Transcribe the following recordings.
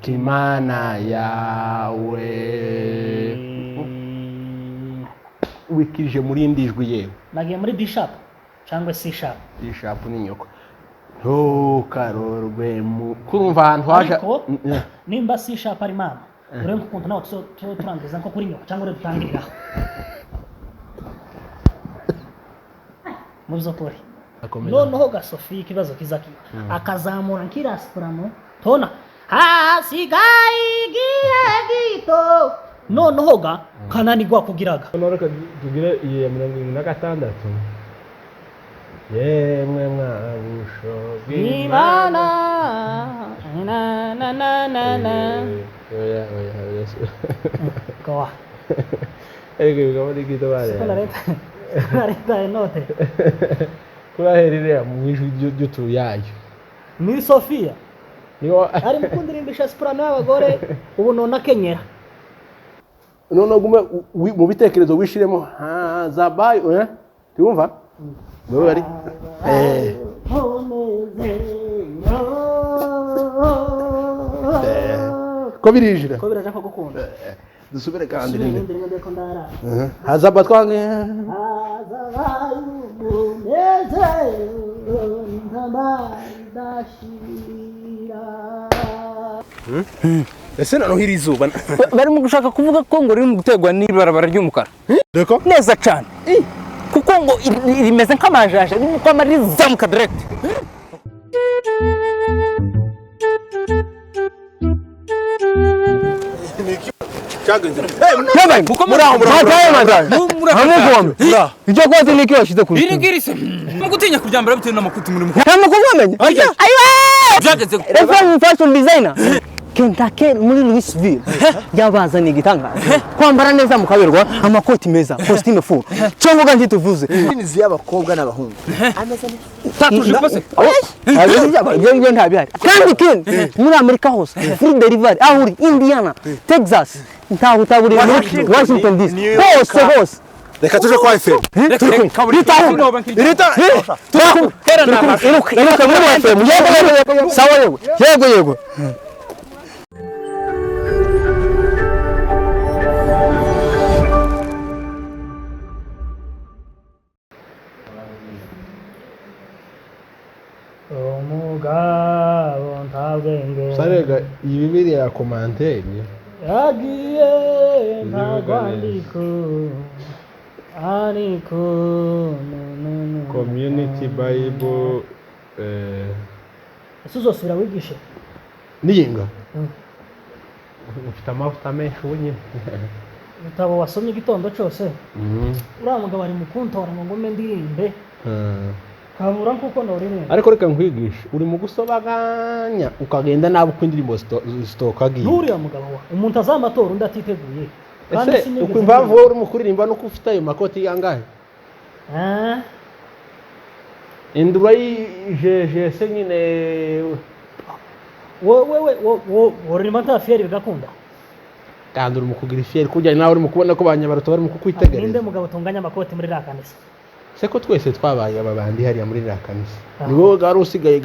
kimana yawe wikirije muri indi jwi yewe nagiye muri D sharp cyangwa C sharp. D sharp ni nyoko ntukarorwe mu kurumva ahantu haje nimba C sharp ari mama urenga ukuntu nawe turangiza nko kuri nyoko cyangwa dutangirira muzo kuri noneho Gasofi ikibazo kizaki akazamura nkira soprano tona hasigaye igihe gito noneho ga kananirwa kugiraga reka tugire iya 76 yemwe mwabusho bw'Imana na na na na na oya kawa ego gito bare areta enote kuraherera mu ijwi ry'utuyayo ni Sofia niyo ari mukundirimbisha soprano y'abagore ubu none akenyera none gume mu bitekerezo wishiremo zabayo tiwumva wewe ari ko birijira ko biraje ko gukunda dusubire kandi ndinde ko ndara hazaba twange ese nano hiri izuba barimo gushaka kuvuga ko ngo riri mu gutegwa n'ibarabara ry'umukara reko neza cyane kuko ngo rimeze nk'amajaje ririmo kwama rizamuka direct cyagenze Nabaye muraho icyo kwati niki washize kuri iri ngiri se mu gutinya kuryambara bitewe n'amakuti muri mu nta makuru wamenye ayiwe byageze reference fashion designer Kentucky muri Louisville yabazaniye igitangaza kwambara neza mukaberwa amakoti meza costume full cyangwa ganti tuvuze nizi y'abakobwa n'abahungu ameze tatuje kose ibyo ntabihari kandi muri Amerika hose free delivery ahuri Indiana Texas ntaho utaburi Washington DC hose reka tuje kwa FM iruka muri FM sawa yego umugabo ntabwenge sarega iyi bibiri ya commentaire yagiye ntagwandiko ariko community bible ese uzosubira wigishe niyinga ufite amavuta menshi wenyine ibitabo wasomye igitondo cyose uriya mugabo ari mu kuntora ngo ngume ndirimbe kabura kuko ndawuririmba ariko reka nkwigishe uri mu gusobaganya ukagenda nabi uko indirimbo zitokagiye nturiya mugabo wa umuntu azamatora undi atiteguye ese uko impamvu wowe urimo kuririmba nuko ufite ayo makoti yangahe indura yijeje se nyine wowe uririmba nta fiyeri bigakunda kandi uri mu kugira ifiyeri kujya nawe uri mu kubona ko banyabaruta bari mu kukwitegereza ninde mugabo tunganya amakoti muri ra kanisa se ko twese twabaye ababandi hariya muri ra kanisa ni wowe gari usigaye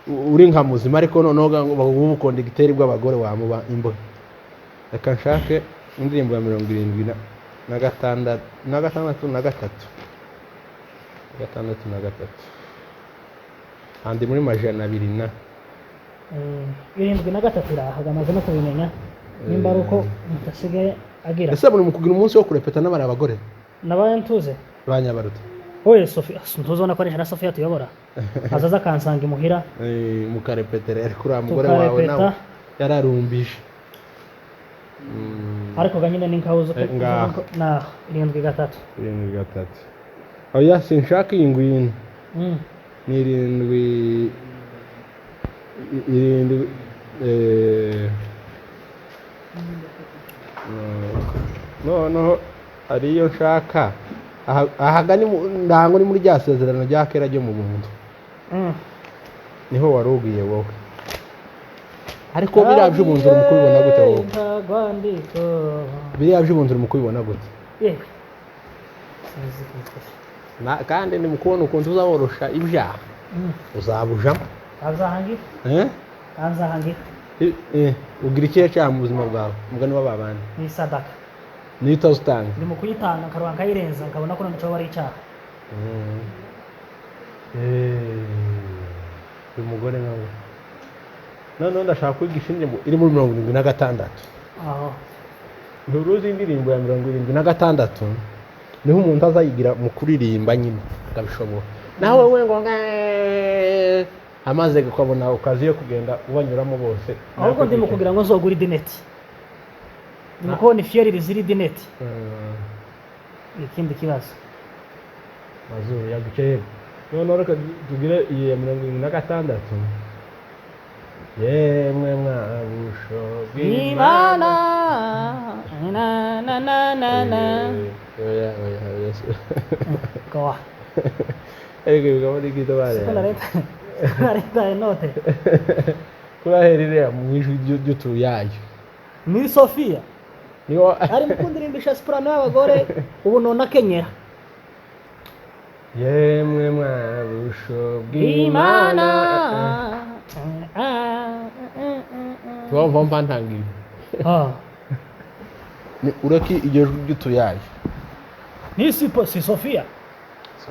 uri nka muzima ariko noneho ubukondegiteri bw'abagore wamuba imbohe reka nshake indirimbo ya 76 na gatatu andi muri majana 2 na 73 irahaga amaze no kubimenya nimba ari uko mutasigaye agira ese muri mu kugira umunsi wo kurepeta n'abari abagore nabaye ntuze banyabaruta oye Sofia ntuzona koresha na Sofia tuyobora azaza kansanga imuhira mukarepetera ariko uriya mugore wawe nawe yararumbije ariko ganyine n'inkabuzo na 73 oya sinshaka iyi ngwino ni 7 no ariyo nshaka aha ndango ni muri rya sezerano rya kera ryo mu buntu niho warugiye wowe ariko biriya by'ubunzura mu kubibona gute wowe biriya by'ubunzura mu kubibona gute kandi ni mu kubona ukuntu uzaworosha ibyaha uzabujamo ugira ikihe cyaha mu buzima bwawe umugani w'ababandi ni sadaka niyo utazitanga ndi mu kuyitanga nkaruha nkayirenza nkabona ko none cyo ari icyaha uyu mugore nawe noneho ndashaka kwigisha indirimbo iri muri 76 aho nturuzi indirimbo ya 76 niho umuntu azayigira mu kuririmba nyine akabishobora nawe we ngo amaze gukabona ukazi yo kugenda ubanyuramo bose ahubwo ndimo kugira ngo nzogura idineti ndimo kubona ifiyeri ziri dineti ikindi kibazo mazuru yagukeye noneho reka tugire iyi ya 76 yemwe mwabusho bw'Imana na na na na na oya goa ariko bigabona igito bare leta enote kuraherera mu ijwi ry'utuyayo ni Sofia niyo ari mukundirimbisha soprano y'abagore ubu nona kenyera yemwe mwabusho bw'Imana wumva ntangiye ureki iryo jwi ry'utuyayo ni si Sofia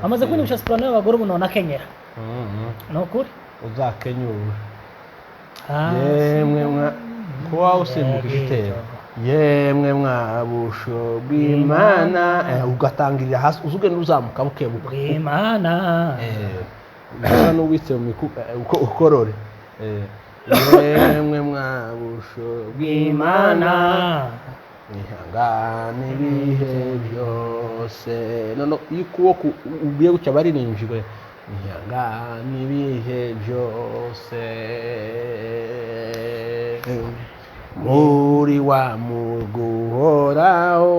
amaze kundirimbisha soprano y'abagore ubu nona kenyera nokuri uzakenyura yemwe mwa kuba usimbuka igitero yemwe mwabusho bw'Imana ugatangirira hasi uzugenda uzamuka bukebuka bw'Imana ubona n'uwitse mu ukorore yemwe mwabusho bw'Imana ihangane ibihe byose none iyo ukuboko ugiye guca barininjwe ihangane ibihe byose muri wa muguhoraho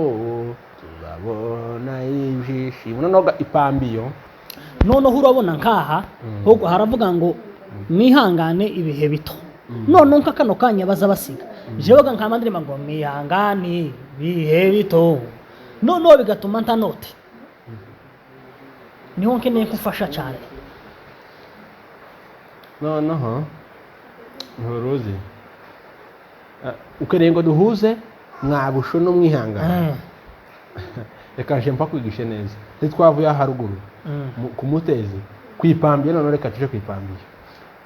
turabona ibyishimo noneho ipambiyo noneho urabona nkaha ahubwo haravuga ngo mwihangane ibihe bito noneho nka kano kanya baza basiga jewe nkama ndirima ngo mwihangane ibihe bito noneho bigatuma ntanote niho nkeneye kufasha cyane noneho nturuzi ukeneye ngo duhuze mwabusho no mwihangane reka nje mpa kwigishe neza ntitwavuye haruguru kumutezi kwipambye none reka tuje kwipambye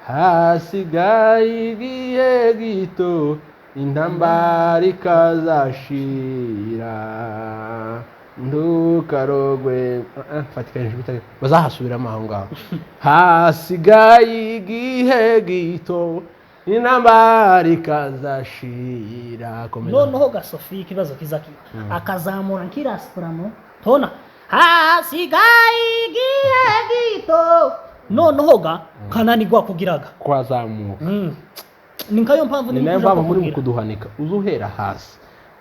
hasigaye igihe gito intambara ikazashira ndukarogwe fatikanyije bitari bazahasubiramo aho ngaho hasigaye igihe gito intambara ikazashira noneho gasofi ikibazo kizakiba akazamura nk'irasipuramo tona hasigaye igihe gito noneho ga kananirwa kugiraga kwazamuka ni nkayo mpamvu ni nayo mpamvu muri kuduhanika uzuhera hasi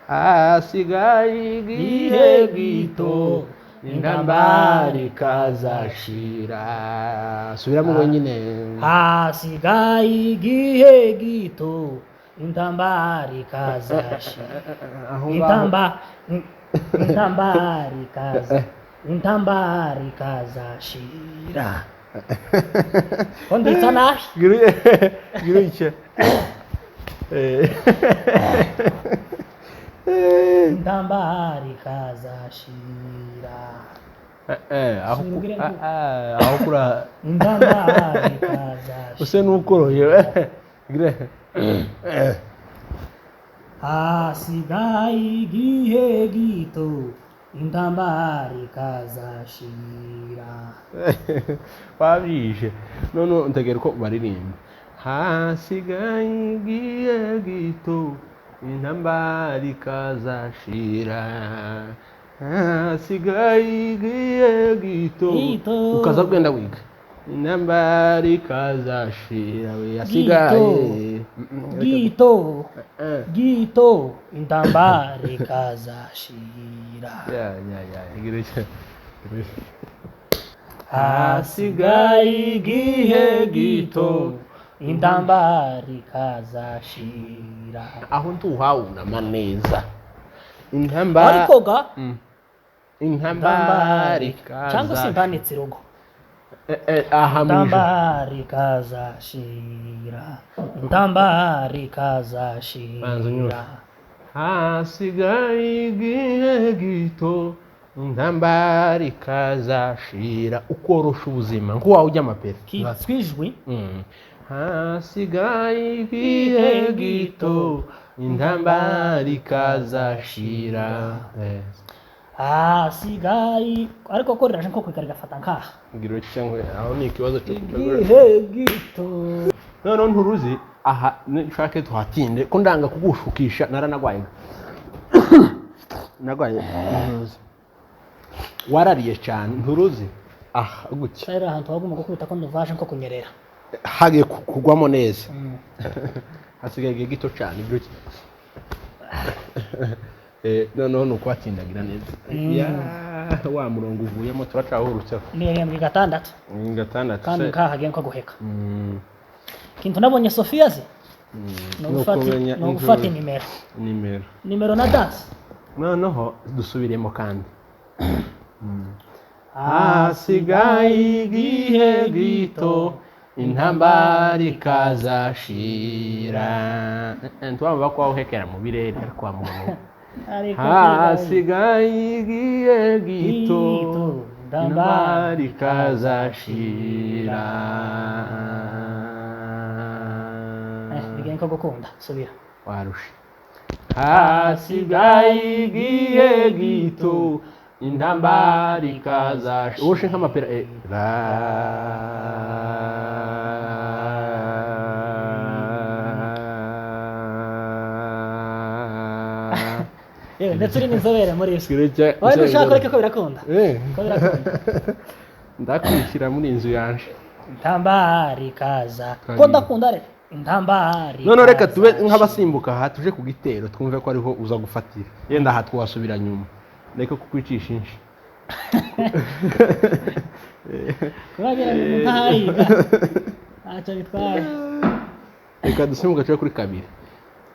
hasigaye igihe gito intambara ikazashira subiramo wenyine hasigaye igihe gito intambara ikazashira intambara ikazashira konditsa nabi girike intambara ikazashira aho kura intambara ikazashira use n'ukoroye hasigaye igihe gito intambara ikazashira wabishe none ntegera uko baririmba hasigaye igihe gito intambara ikazashira hasigaye igihe gito ukaza kugenda wiga intambara ikazashira hasigaye gito intambara ikazashira hasigaye igihe gito intambara ikazashira aho ntuhawunama neza intambara ariko ga intambara cyangwa se mbanitse rogo aha mu ijoro intambara ikazashira intambara ikazashira Banza unyura. hasigaye igihe gito intambara ikazashira ukorosha ubuzima nk'uwawe ujya amapera twijwi hasigaye igihe gito intambara ikazashira hasigaye ariko ko riraje nko kwikara gafata nkaha ngiro cyangwa aho ni ikibazo cyo igihe gito noneho nturuzi aha nshake tuhatinde ko ndanga kugushukisha naranagwaye nagwaye nturuzi warariye cyane nturuzi aha gutya cyari ahantu wagomba gukubita ko nduvaje nko kunyerera hagiye kugwamo neza hasigaye igihe gito cyane gutya noneho ni ukwatindagira neza wa murongo uvuyemo turacahurutseho ni muri gatandatu gatandatu kandi nkahagiye nko guheka kintu nabonye Sofia ze no gufata nimero na dance noneho dusubiremo kandi hasigaye igihe gito intambara ikazashira ntwamba ko wahekera mu birere kwa muntu hasigaye igihe gito intambara ikazashira bigenye ko gukunda subira warusha hasigaye igihe gito intambara ikazashira ushe nk'amapera ndetse uri n'inzobere muri ibyo wowe ntushaka ureke ko birakunda ndakwishyira muri inzu yanje intambara ikaza ko ndakunda re intambara none reka tube nk'abasimbuka aha tuje ku gitero twumve ko ariho uza gufatira yenda aha twasubira nyuma reka kukwicisha inshi kuragira ngo ntahiga ntacyo bitwaye reka dusimbuka tuje kuri kabiri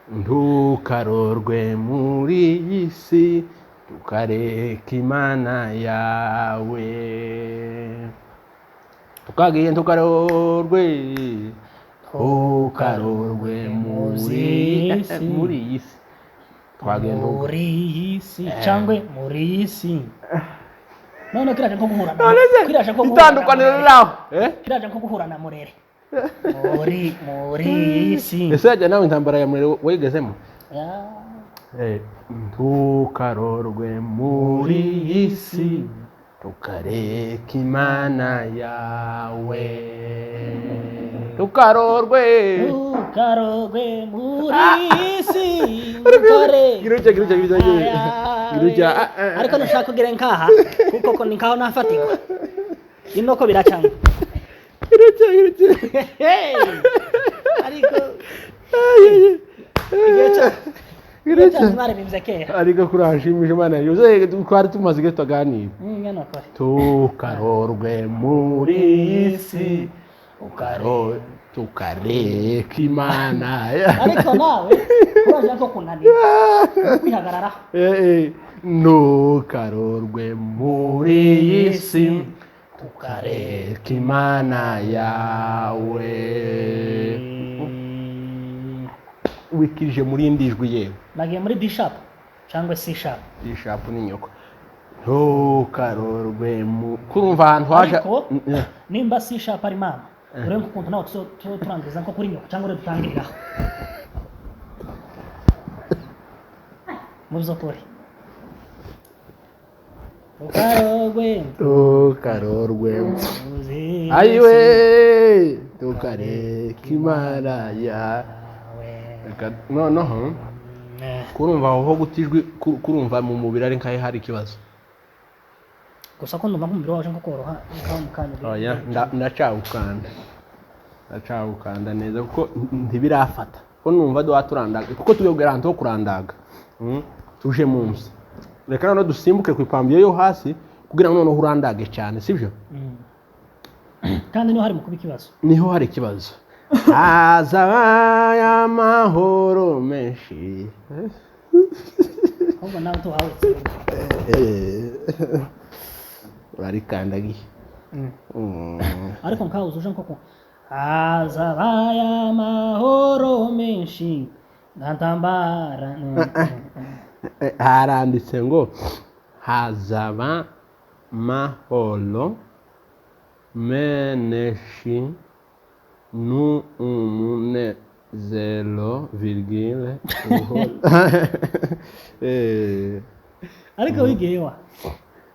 ntukarorwe muri iyi si tukareka imana yawe tukagiye ntukarorwe muri iyi si twagiye muri iyi si cyangwa muri iyi si none kiraje nko guhura kiraje nko itandukaniro naho kiraje nko guhura na murere muri iyi si ese yajya nawe intambara ya murere wigezemo ntukarorwe muri iyi si tukareka imana yawe tukarorwe muri iyi si ariko ntushaka kugira nkaha kuko ko ni nkaho nafatirwa ino ko biracanye ariko ariko kurashimije imana yose twari tumaze igihe tuganira tukarorwe muri iyi si tukareka imana ariko nawe uraje ko kunanira kwihagararaho ntukarorwe muri iyi si tukareka imana yawe wikirije muri indi jwi yewe nagiye muri D sharp cyangwa C sharp D sharp ni nyoko ntukarorwe kurumva ahantu haje nimba C sharp ari mama urenge ukuntu nawe turangiza nko kuri nyoko cyangwa ure dutangiriraho mu by'ukuri tukarorwe ayiwe tukareka imana yawe noneho kurumva aho gutijwe kurumva mu mubiri ari nkahe hari ikibazo gusa ko ndumva nk'umubiri waje nko koroha nkaho mukanya ndacawukanda neza kuko ntibirafata ko numva duhaturandaga kuko tubibwira ahantu ho kurandaga tuje munsi reka noneho dusimbuke ku ipambiyo yo hasi kugira ngo noneho urandage cyane sibyo kandi niho hari mu kuba ikibazo niho hari ikibazo hazaba y'amahoro menshi ahubwo nawe tuhawe urarikandagiye ariko nkaho uzuje nko hazabaye amahoro menshi ntantambara haranditse ngo hazaba mahoro meneshi n'umunezero virgile ariko wigiye wa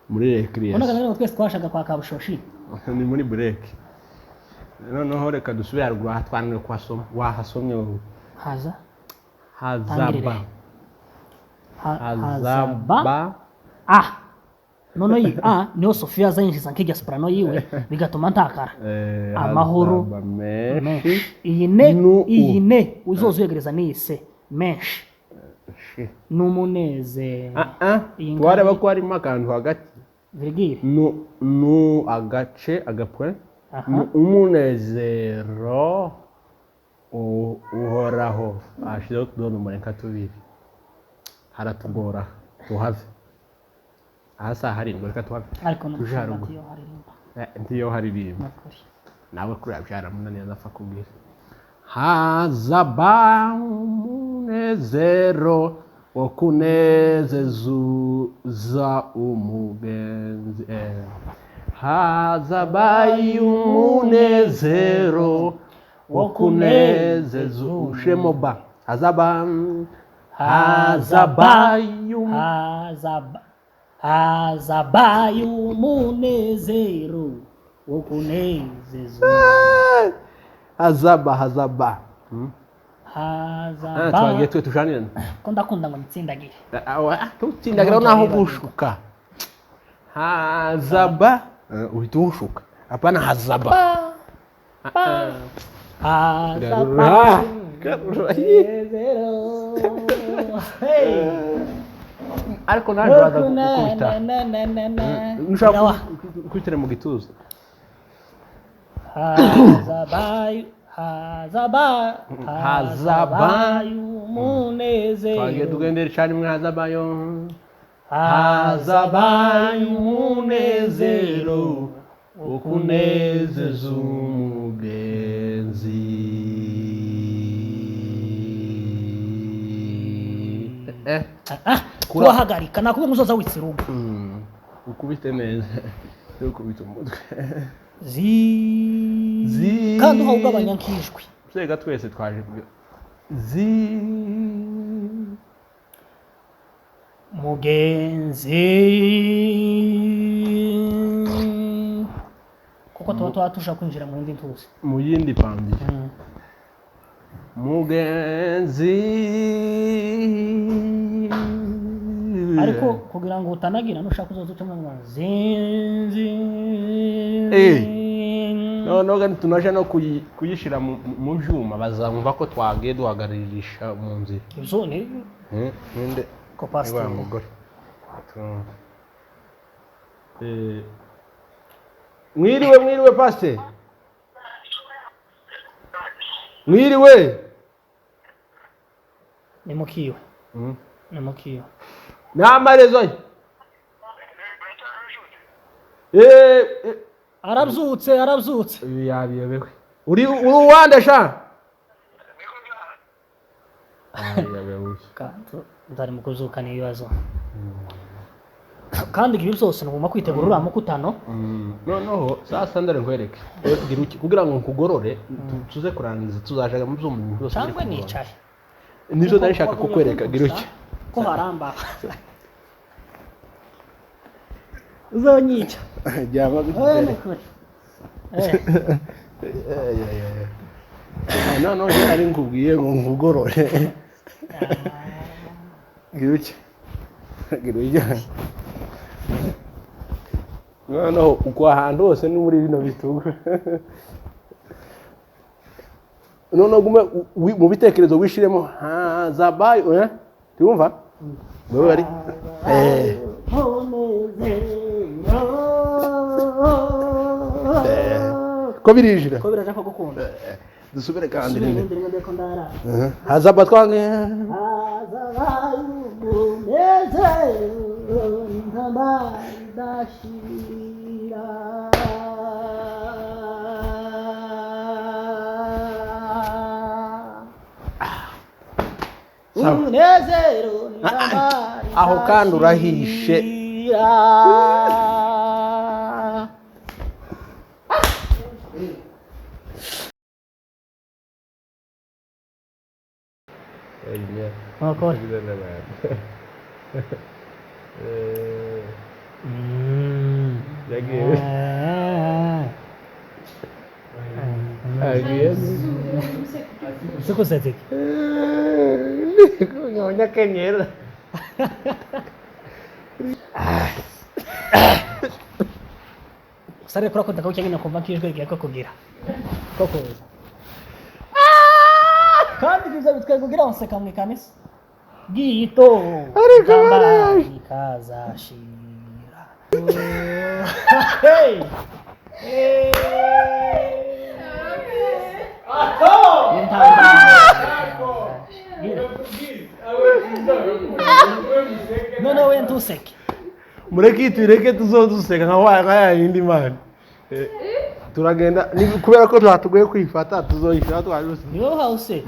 muri recreation unaga rero twese twashaka kwa kabushoshi ni muri break noneho reka dusubire haruguru aha twananiwe kuhasoma wahasomye wowe hazaba nono yi niyo Sofia azayinjiza nk'ijya soprano yiwe bigatuma ntakara amahoro menshi iyi ne uzoza uyegereza n'iyi se menshi n'umunezero wareba ko harimo akantu hagati virgile nu agace agapwe umunezero uhoraho ashizeho tudona umurenka tubiri haratugora tuhave aha saha harindwi reka tuhave tuje haruguru ntiyo haririmba nawe kuriya byaramunaniye azapfa kubwira hazaba umunezero wo kunezezuza umugenzi hazabaye umunezero wo kunezezushemo ba hazabaye umunezero wo kunezezuza hazaba twagiye twe tujanirana ko ndakunda ngo nitsindagire tutsindagira naho gushuka hazaba uhita ushuka hapana hazaba ariko naje baza gukubita nushaka kwitera mu gituza hazabaye umunezero twagiye tugendera cyane mwe hazabaye umunezero wo kunezeza umugenzi kubahagarika nakubwiye ngo uzoza witsiruga ukubite neza ukubita umutwe kandi ukawugabanya nk'ijwi twega twese twaje mugenzi kuko tuba tushaka kwinjira mu yindi ntuzi mu yindi pandi mugenzi ariko kugira ngo utanagira nushaka uzoza ucamo ngo noneho tunaje no kuyishira mu byuma bazamva ko twagiye duhagaririsha mu nzira ibyo ni ninde ko pastor mugore mwiriwe pastor mwiriwe ni mukiwe namarezo arabyutse yabiyobewe uri uwande sha yabiyobewe ndari mu kuzuka n'ibibazo kandi ibi byose nugomba kwitegura uriya mukutano noneho sasa ndare nkwereke kugira ngo nkugorore tuze kurangiza tuzajaga mu byuma byose cyangwa nicaye nizo narishaka kukwereka giruki ko haramba uzonyica byaba bitwereka no ari nkubwiye ngo nkugorore giruki noneho uko ahantu hose ni muri bino bitugu noneho gume mu bitekerezo wishiremo hazabaye tuyumva wewe bari ko birijira ko biraje ko gukunda dusubire kandi rimwe hazaba twange hazabaye umunezero ntambara idashira umunezero n'amari aho kandi urahishe. Makora. Isso consegue. Nyonya kenyera. Sare kora ko ndakaucha ngina kumva kijwe giye ko kugira. Koko. Kandi biza bitwaye kugira onseka mu kanisa. Gito. Ariko baraje. Kazashira. Hey. No went to sick. Mureke tureke tuzoduseka nka yindi mana. Turagenda kubera ko twatugoye kwifata tuzoyishira twari. Yo house.